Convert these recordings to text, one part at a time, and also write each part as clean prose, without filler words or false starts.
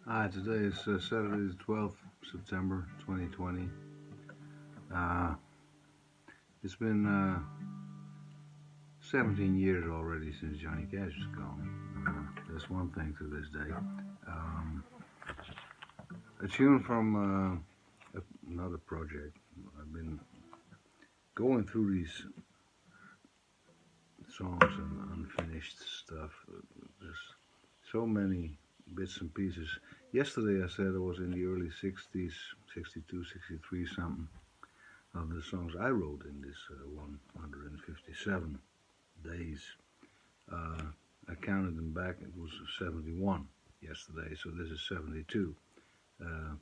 Hi, today is Saturday, the 12th September 2020. Uh, it's been 17 years already since Johnny Cash is gone. That's one thing to this day. Um, a tune from another project. I've been going through these songs and unfinished stuff. There's so many bits and pieces. Yesterday I said I was in the early 60s, 62, 63 something. Of the songs I wrote in this 157 days. Uh, I counted them back, it was 71 yesterday, so this is 72. Uh,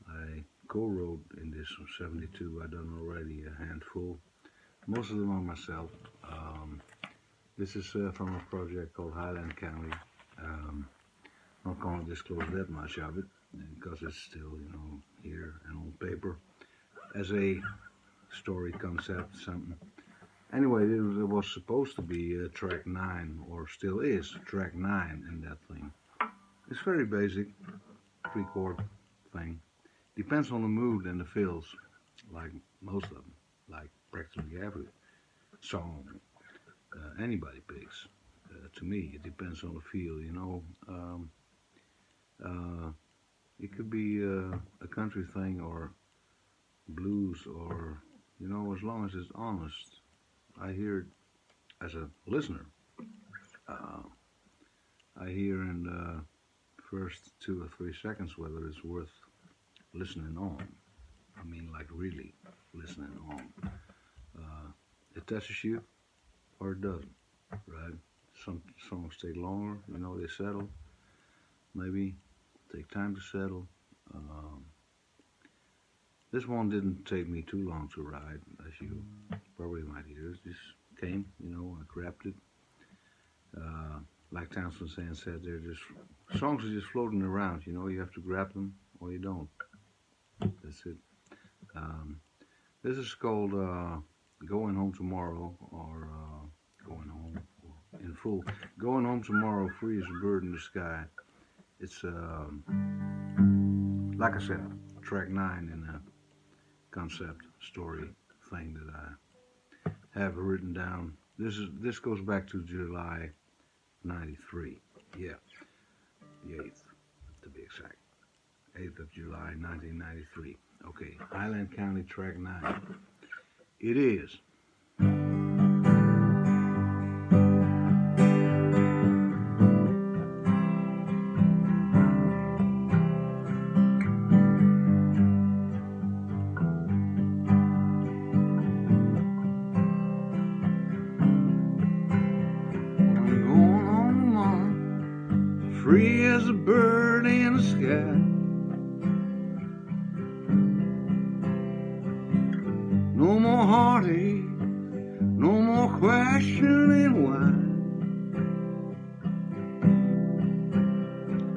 I co-wrote in this 72, I done already a handful, most of them are myself. This is from a project called Highland County. Not going to disclose that much of it, because it's still, here and on paper as a story concept, something. Anyway, it was supposed to be track 9, or still is track 9 in that thing. It's very basic, 3-chord thing. Depends on the mood and the feels, like most of them, like practically every song anybody picks. To me, it depends on the feel. Uh, it could be a country thing or blues, or as long as it's honest. I hear it as a listener. Uh, I hear in the first 2 or 3 seconds whether it's worth listening on. I mean, like really listening on. It touches you or it doesn't, right? Some songs take longer, they settle. Maybe take time to settle. Um, this one didn't take me too long to write, as you probably might hear. It just came, I grabbed it. Uh, like Townsend said, they're just songs are just floating around. You have to grab them or you don't. That's it. Um, this is called "Going Home Tomorrow" or "Going Home" in full. "Going Home Tomorrow," free as a bird in the sky. It's like I said, track 9 in a concept story thing that I have written down. This goes back to July '93. Yeah, the 8th to be exact. 8th of July 1993. Okay, Highland County track 9. It is. I'm going on tomorrow, free as a bird in the sky. No more heartache, no more questioning why.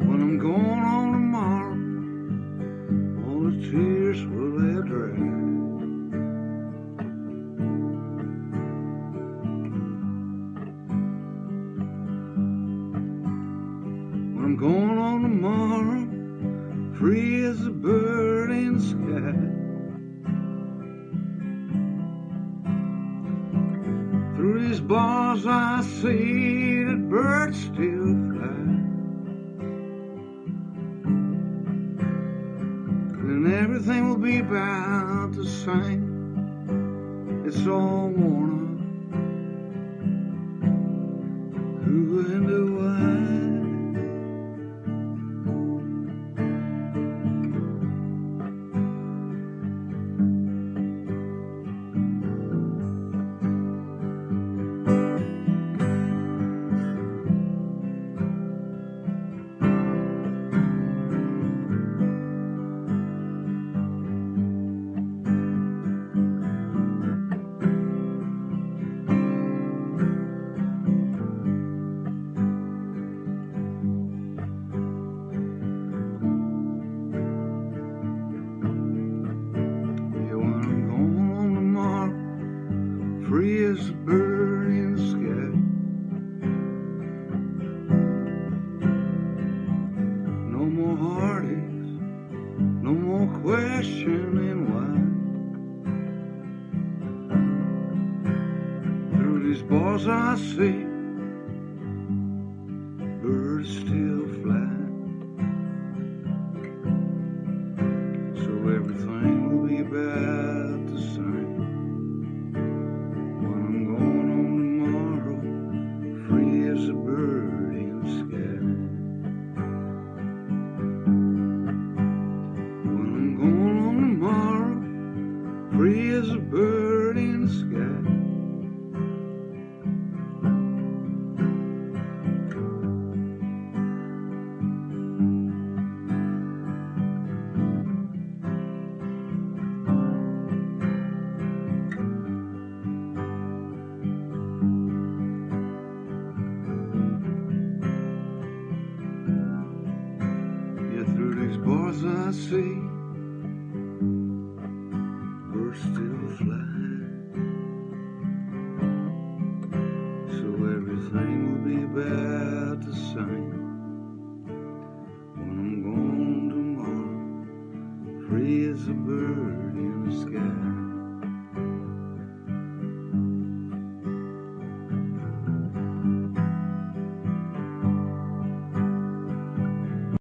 When I'm going on tomorrow, all the tears will have dried. When I'm going on tomorrow, free as a bird in the sky. Through these bars I see that birds still fly, and everything will be about the same. It's all worn up. Who and why? flashing in white. Through these bars I see birds still fly. So everything will be about the same when I'm going home tomorrow, free as a bird in the sky. When I'm going home tomorrow, free as a bird in the sky. Through these bars I see birds still fly. So everything will be about the same when I'm gone tomorrow, free as a bird in the sky.